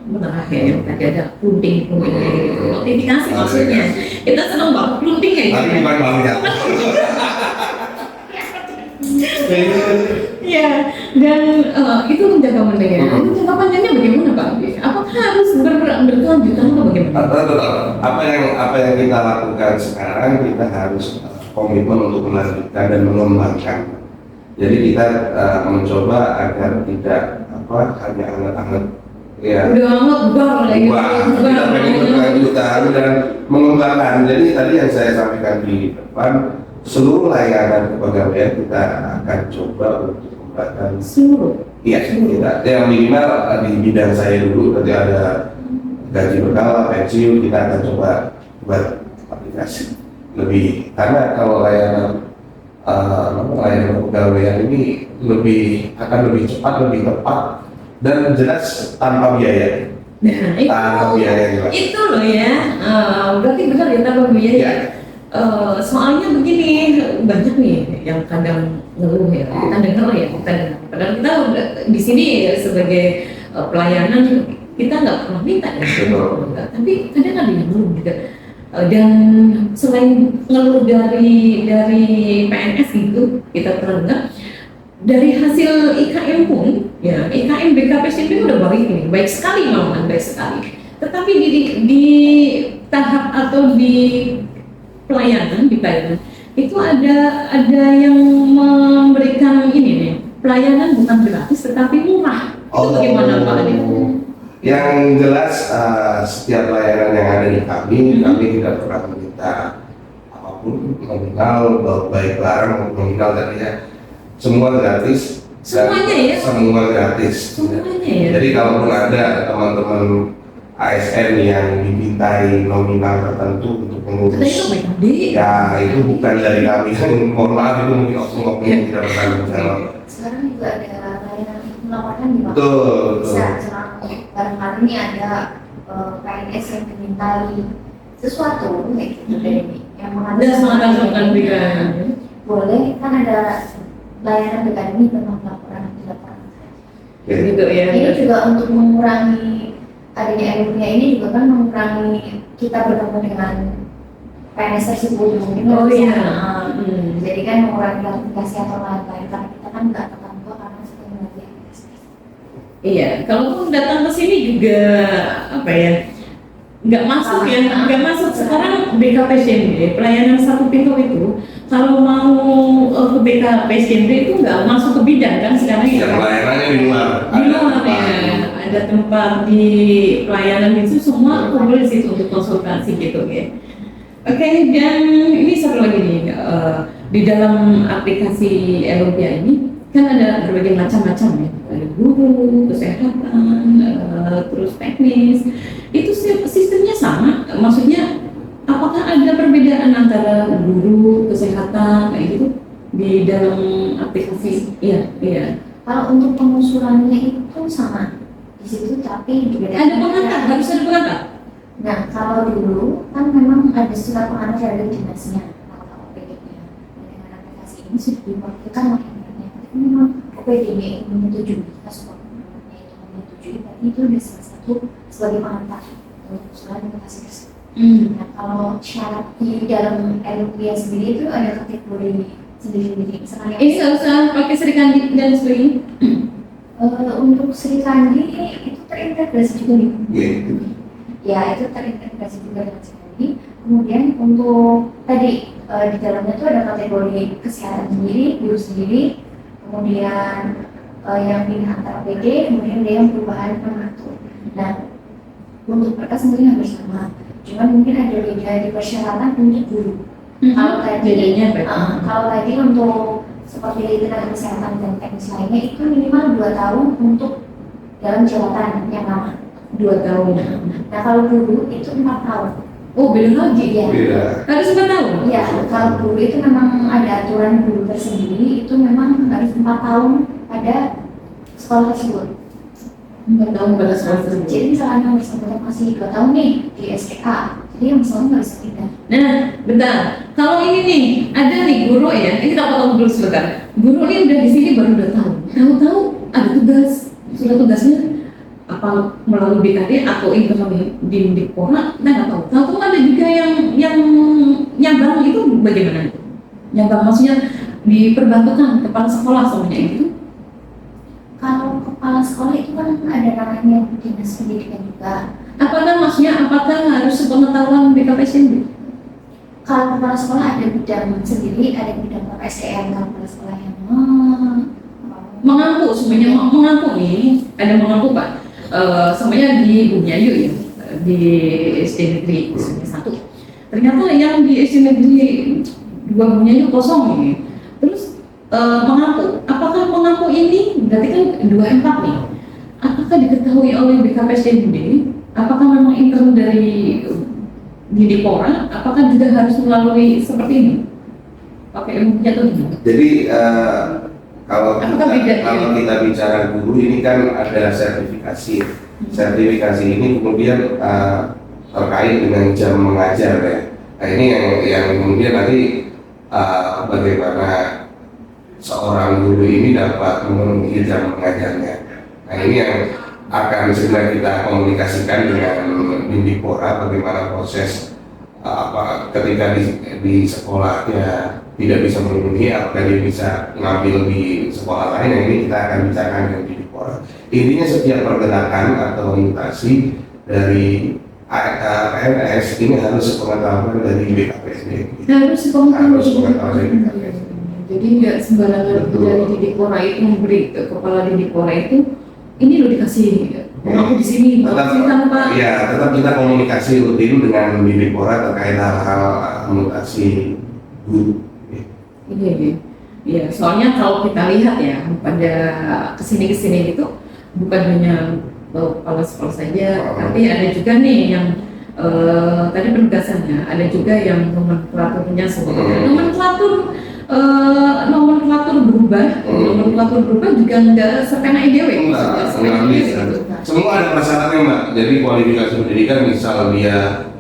menengah ya, tadi ada plunting notifikasi maksudnya. Kita senang banget plunting ya. Tapi bukan banyak. Ya, dan itu untuk jangka panjangnya. Untuk jangka panjangnya bagaimana Pak Adi? Apakah harus berkelanjutan atau bagaimana? Apa yang kita lakukan sekarang, kita harus komitmen untuk melanjutkan dan mengembangkan. Jadi kita mencoba agar tidak hanya anget-anget ya. Udah amat Kita pengen berkelanjutan dan mengembangkan. Jadi tadi yang saya sampaikan di depan, seluruh layanan kepegawaian kita akan coba untuk mengembangkan seluruh. Iya, kita yang minimal di bidang saya dulu nanti ada gaji berkala, pensiun, kita akan coba buat aplikasi lebih, karena kalau layanan kepegawaian ini akan lebih cepat, lebih tepat, dan jelas tanpa biaya. Nah, tanpa biaya juga. Itu loh ya, berarti benar ya tanpa biaya. Ya. Soalnya begini, banyak nih yang kadang ngeluh ya, kita dengar ya, padahal kita di sini sebagai pelayanan kita nggak pernah minta ya, tapi kadang ada yang ngeluh juga. Dan selain ngeluh dari PNS gitu, kita pernah dengar dari hasil IKM pun, ya IKM BKPSDB udah baik sekali malahan, baik sekali. Tetapi di tahap atau di pelayanan itu ada yang memberikan ini nih, pelayanan bukan gratis tetapi murah. Itu bagaimana Pak Adi? Yang jelas setiap layanan yang ada di kami tidak pernah meminta apapun, nominal baik barang maupun nominal tadi ya, semua gratis. Semuanya ya? Semua gratis. Semuanya ya? Jadi kalaupun ada teman-teman ASN yang dimintai nominal tertentu untuk mengurus, ya itu bukan dari kami. Mohon maaf, itu mungkin oknum-oknum yang tidak bertanggung jawab. Sekarang juga ada layanan melaporkan di Pak. Betul. Bisa barangkali ini ada PNS yang dimintai sesuatu kayak gitu dari yang mengatakan boleh kan ada layanan BKDMI tentang laporan dilaporkan. Gitu ya. Ini juga untuk mengurangi adanya ilmunya ini juga kan mengurangi kita bertemu dengan PNS tersebut mungkin jadi kan mengurangi klarifikasi atau lain-lain karena kita kan nggak tertentu karena sudah mengerti. Iya, kalaupun datang ke sini juga apa ya, nggak masuk ya, nggak masuk. Sekarang BKPSDB pelayanan satu pintu itu kalau mau ke BKPSDB itu nggak masuk ke bidang kan sekarang ya. Pelayanannya di luar. Di luar ya, ada tempat di pelayanan itu semua kumpul di situ untuk konsultasi gitu ya. Oke, dan ini satu lagi nih, di dalam aplikasi Elopia ini kan ada berbagai macam-macam ya, ada guru, kesehatan, terus teknis. Itu sistemnya sama, maksudnya apakah ada perbedaan antara guru, kesehatan kayak gitu di dalam aplikasi? Iya. Kalau untuk pengusulannya itu sama di situ, tapi Ada pengantar, harus ada pengantar. Nah, kalau dulu kan memang ada surat pengantar dari dinasnya atau OPD-nya. Dengan aplikasi ini sudah diwakilkan oleh internet. Tapi memang OPD-nya itu menyetujui, kasus pengantarnya itu menyetujui, berarti itu sudah salah satu sebagai pengantar untuk surat aplikasi tersebut. Nah, kalau syarat di dalam LUPIA sendiri itu ada kategori sendiri-sendiri. Misalnya Ini nggak usah pakai Serikandi dan sebagainya. untuk Sri Kandi itu terintegrasi juga nih. Gitu. Ya, itu terintegrasi juga dengan Sri Kandi. Kemudian untuk tadi di dalamnya itu ada kategori kesehatan sendiri, guru sendiri, kemudian yang pindah antara PD, kemudian ada yang perubahan pengatur. Nah, untuk mereka mungkin hampir sama. Cuman mungkin ada beda di persyaratan untuk guru. Kalau tadi untuk seperti tenaga kesehatan dan teknis lainnya itu minimal 2 tahun untuk dalam jabatan yang lama. 2 tahun. Nah, kalau guru itu 4 tahun. Oh, beda lagi ya. Beda. Harus 4 tahun. Iya, kalau guru itu memang ada aturan guru tersendiri, itu memang harus 4 tahun pada sekolah tersebut. 4 tahun pada sekolah tersebut. Jadi misalnya bersangkutan masih 2 tahun nih di SPA, jadi yang misalnya nggak bisa pindah. Nah, bentar. Kalau ini nih, ada nih guru ya. Ini kita potong dulu sebentar. Guru ini udah di sini baru 2 tahun. Tahu-tahu ada tugas, sudah tugasnya apa melalui BKD atau internal di Dikpora, kita nggak tahu. Tahu-tahu ada juga yang nyabang itu bagaimana? Nyabang maksudnya diperbantukan kepala sekolah semuanya itu. Kalau kepala sekolah itu kan ada namanya dinas pendidikan juga. Apakah harus sepengetahuan BKPSDB? Kalau kepala sekolah ada bidang sendiri, ada bidang PSDM. Kalau kepala sekolah yang mengaku semuanya mengaku nih, ada mengaku Pak. Semuanya di Bumiayu ya, di SD Negeri 1. Ternyata yang di SD Negeri 2 Bumiayu kosong nih. Terus mengaku, apakah mengaku ini berarti kan 24 nih? Apakah diketahui oleh BKPSDB? Apakah memang intern dari Dikpora? Apakah juga harus melalui seperti ini? Pakai ilmunya atau gimana? Jadi kalau kita bicara guru ini kan ada sertifikasi. Sertifikasi ini kemudian terkait dengan jam mengajar ya. Nah ini yang kemudian nanti bagaimana seorang guru ini dapat memenuhi jam mengajarnya. Nah ini yang akan segera kita komunikasikan dengan Dindikpora, bagaimana proses ketika di sekolahnya tidak bisa memenuhi, apakah dia bisa ngambil di sekolah lain. Nah ini kita akan bicarakan dengan Dindikpora. Intinya setiap pergerakan atau mutasi dari PNS ini harus sepengetahuan dari BKPSD. Harus sepengetahuan dari BKPSD. Jadi nggak sembarangan dari Dindikpora itu memberi ke kepala Dindikpora itu, ini lo dikasih aku di sini, tanpa. Ya, tetap kita komunikasi rutin dengan Dindikpora terkait hal-hal mutasi guru. Iya, soalnya kalau kita lihat ya pada kesini gitu, bukan hanya kepala sekolah saja, tapi ada juga nih yang tadi penugasannya, ada juga yang nomenklaturnya sebenarnya. Nomenklatur berubah juga nggak sepena IDW. Semua ada persyaratannya Mbak. Jadi kualifikasi pendidikan misal dia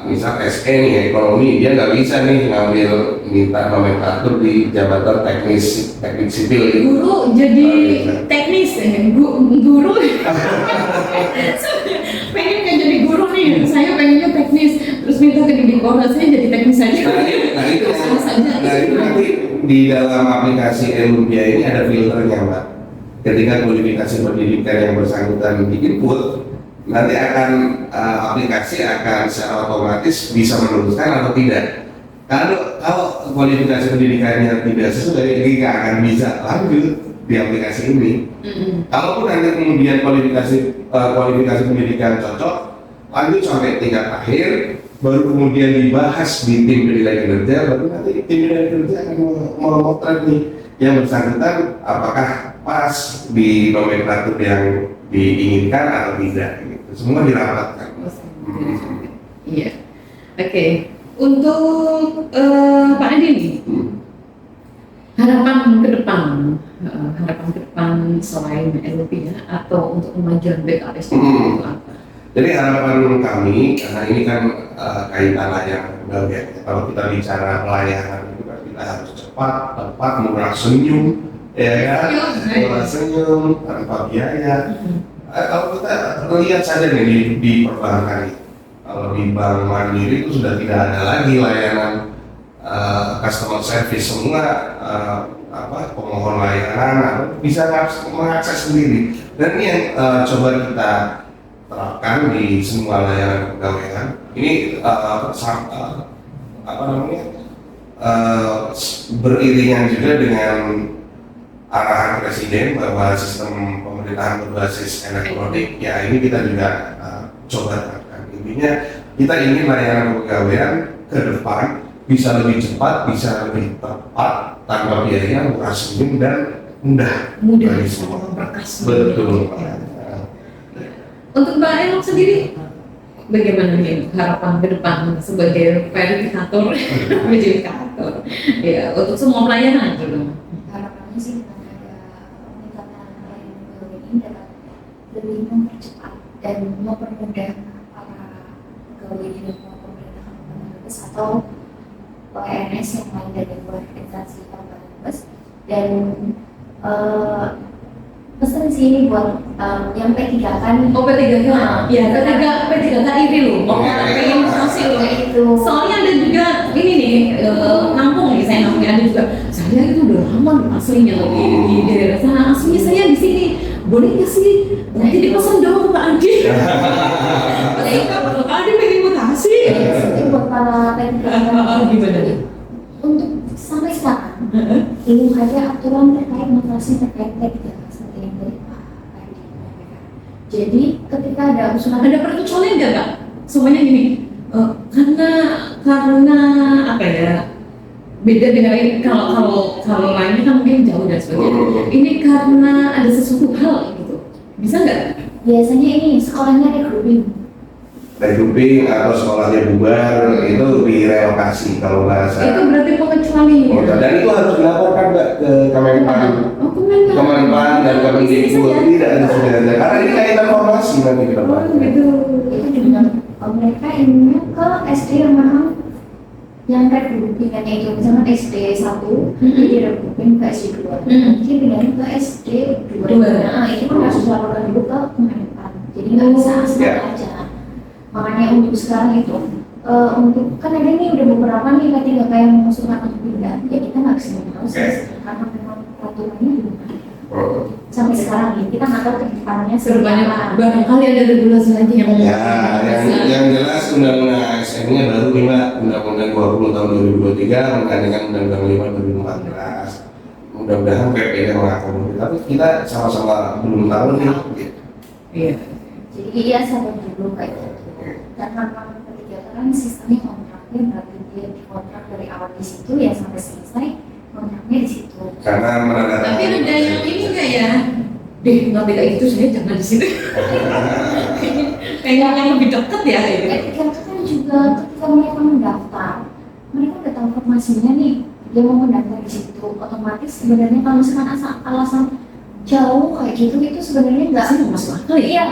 misal SE nih ekonomi, dia nggak bisa nih ngambil minta nomenklatur di jabatan teknik sipil gitu. Guru jadi teknis, guru pengen nggak jadi guru nih, saya pengennya teknis, terus minta ke Dindikpora saya jadi teknis aja. Nah itu nanti di dalam aplikasi Elumbia ini ada filternya Mbak. Ketika kualifikasi pendidikan yang bersangkutan di-input, nanti akan aplikasi akan secara otomatis bisa meneruskan atau tidak. Kalau kualifikasi pendidikannya tidak sesuai, dia nggak akan bisa lanjut di aplikasi ini. Kalaupun nanti kemudian kualifikasi pendidikan cocok, lanjut sampai tingkat akhir, baru kemudian dibahas di tim penilai kinerja, baru nanti tim penilai kinerja akan memotret nih yang bersangkutan apakah pas di nomenklatur yang diinginkan atau tidak. Semua dirapatkan. Iya. Oke. Untuk Pak Adi nih, harapan ke depan selain LP ya, atau untuk kemajuan BKPSD itu apa? Jadi harapan kami, karena ini kan kaitan layanan ya. Kalau kita bicara pelayanan itu kan kita harus cepat, tepat, murah senyum, ya kan? Murah senyum tanpa biaya. Kalau kita lihat saja nih di perbankan, kalau di Bank Mandiri itu sudah tidak ada lagi layanan customer service, semua pemohon layanan bisa mengakses sendiri. Dan ini yang coba kita terapkan di semua layanan kepegawaian. Ini beriringan juga dengan arahan Presiden bahwa sistem pemerintahan berbasis elektronik, ya ini kita juga coba terapkan. Intinya kita ingin layanan kepegawaian ke depan bisa lebih cepat, bisa lebih tepat, tanpa biaya, murah senyum dan mudah bagi semua. Betul. Untuk Mbak Elok sendiri, bagaimana nih harapan ke depan sebagai verifikator, ya untuk semua pelayanan dulu? Harapannya sih peningkatan pelayanan ini dapat lebih mempercepat dan mempermudah para pegawai di lingkungan pemerintah Kabupaten Brebes atau PNS yang lain dari luar instansi Kabupaten Brebes. Dan pesan sih ini buat yang P3 kan. Oh P3 kan? Ya P3 kan ini loh, mau pengen masih loh itu. Soalnya ada juga ini nih, Lampung nih, saya namanya ada juga. Saya itu udah lama nih aslinya di daerah sana, aslinya saya di sini. Boleh nggak sih? Nanti dipesan dong ke Pak Adi. Pak Adi pengen mutasi. Ini buat para P3 gimana? Untuk sampai sekarang, belum ada aturan terkait mutasi terkait P3 seperti yang dari Pak Adi. Jadi ketika ada usulan, ada perkecualian nggak Kak? Semuanya gini, karena apa ya? Beda dengan ini, kalau lainnya kan mungkin jauh dan sebagainya. Ini karena ada sesuatu hal gitu, bisa nggak? Biasanya ini sekolahnya regrouping Atau sekolahnya bubar, itu direlokasi kalau bahasa. Itu berarti pengecualian. Dan itu harus dilaporkan Mbak ke Kemenpan. Kemenpan dan Kemendikbud, tidak ada sebenarnya. Karena ini kaitan formasi nanti ke depan. Gitu. itu juga mereka inginnya ke SD yang memang yang regroupingannya itu misalkan SD 1 jadi regrouping ke SD 2 mungkin pindahin ke SD 2 nah itu kan harus dilaporkan dulu ke Kemenpan jadi nggak bisa asal aja. Makanya untuk sekarang itu untuk kan ada nih udah beberapa nih ketika kayak mengusulkan untuk pindah ya kita nggak bisa proses karena memang peraturannya belum ada sampai sekarang ya kita nggak tahu ke depannya Sebenarnya barangkali ada regulasi lagi yang yang jelas undang-undang ASN-nya baru 5 undang-undang 20 tahun 2023 menggantikan undang-undang 5 2014. Mudah-mudahan PP-nya mengakomodir, tapi kita sama-sama belum tahu nih. Iya. jadi iya sabar dulu kayak gitu dan memang ketika kan sistemnya kontraknya berarti dia dikontrak dari awal di situ ya sampai selesai kontraknya di situ. Karena menandatangani. Tapi ada yang ini nggak ya? Deh, nggak beda itu saya jangan di sini. Kayaknya yang lebih dekat ya itu. Ketika itu kan juga ketika mereka mendaftar, mereka udah tahu informasinya nih dia mau mendaftar di situ. Otomatis sebenarnya kalau misalkan alasan jauh kayak gitu itu sebenarnya nggak masuk akal ya. Iya,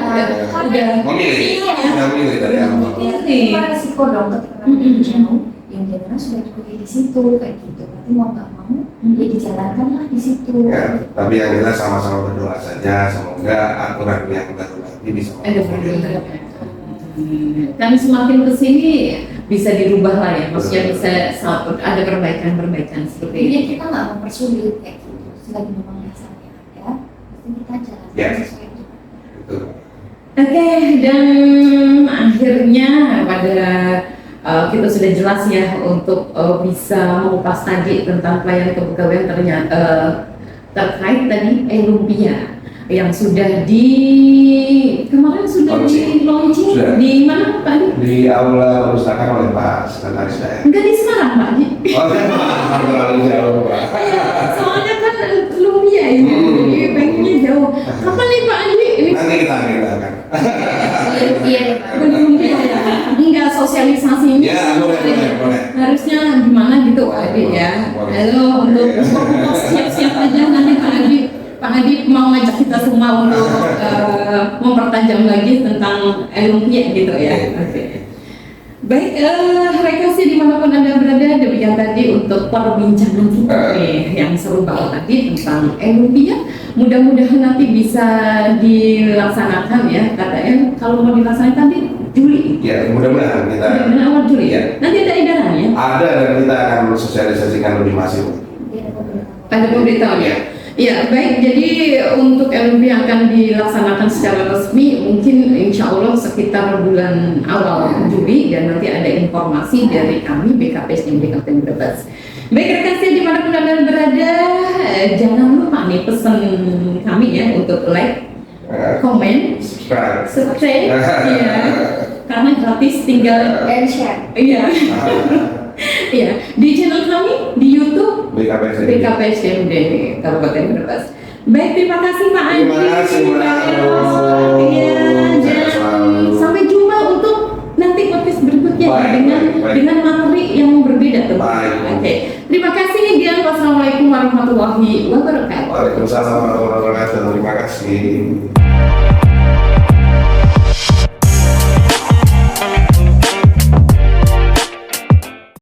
udah memilih, Iya. memilih dari awal. Itu resiko dong ketika mereka jauh yang general sudah kuliah di situ kayak gitu. Nanti mau nggak mau ya dijalankan lah di situ. Ya, tapi yang jelas sama-sama berdoa saja semoga aturan yang baru nanti bisa mengakomodir. Kan semakin kesini bisa dirubah lah ya, maksudnya bisa ada perbaikan-perbaikan seperti Jadi ini. kita nggak mempersulit kayak gitu. Selagi memang dasarnya ada, pasti kita jalan Ya. sesuai itu. Betul. Oke, dan akhirnya pada kita sudah jelas ya untuk bisa mengupas tadi tentang pelayanan kepegawaian ternyata terkait tadi lumpia yang sudah kemarin sudah di launching Sudah. di mana Pak Adi? Di aula perpustakaan oleh Pak Sekretaris Daerah. Enggak di Semarang Pak Adi. Oh, terlalu jauh Pak. Soalnya kan lumpia ini, jadi pengennya jauh. Kapan nih Pak Adi? Ini Nanti kita akan. Iya, Pak. belum ya. Enggak sosialisasi ini. Ya, boleh. Harusnya gimana gitu Pak Adi ya. Boleh. Halo untuk siap-siap aja nanti Pak Adi mau ngajak kita semua untuk mempertajam lagi tentang lumpia gitu ya. Oke. Baik, rekasi dimanapun Anda berada, demikian tadi untuk perbincangan kita nih yang seru banget tadi tentang lumpia. Mudah-mudahan nanti bisa dilaksanakan ya, katanya kalau mau dilaksanakan nanti Juli. Ya, mudah-mudahan kita Mudah-mudahan awal Juli. Ya. Nanti ada edarannya. ada dan kita akan sosialisasikan lebih masif. Pada pemberitahuan ya. Ya baik, jadi untuk LMP yang akan dilaksanakan secara resmi mungkin insya Allah sekitar bulan awal Juli dan nanti ada informasi dari kami BKPSDM Kabupaten Brebes. Baik rekan saya dimanapun Anda berada, jangan lupa nih pesan kami ya untuk like, komen, Subscribe. subscribe, ya, karena gratis tinggal And share. iya. Iya, di channel kami di YouTube BKPSDM Kabupaten Brebes. Baik, terima kasih Pak Adi. Terima kasih, Mbak. Iya, dan sampai jumpa untuk nanti podcast berikutnya Baik. dengan materi yang berbeda tuh. Baik. Oke, terima kasih dan wassalamualaikum warahmatullahi wabarakatuh. Waalaikumsalam warahmatullahi wabarakatuh. Terima kasih.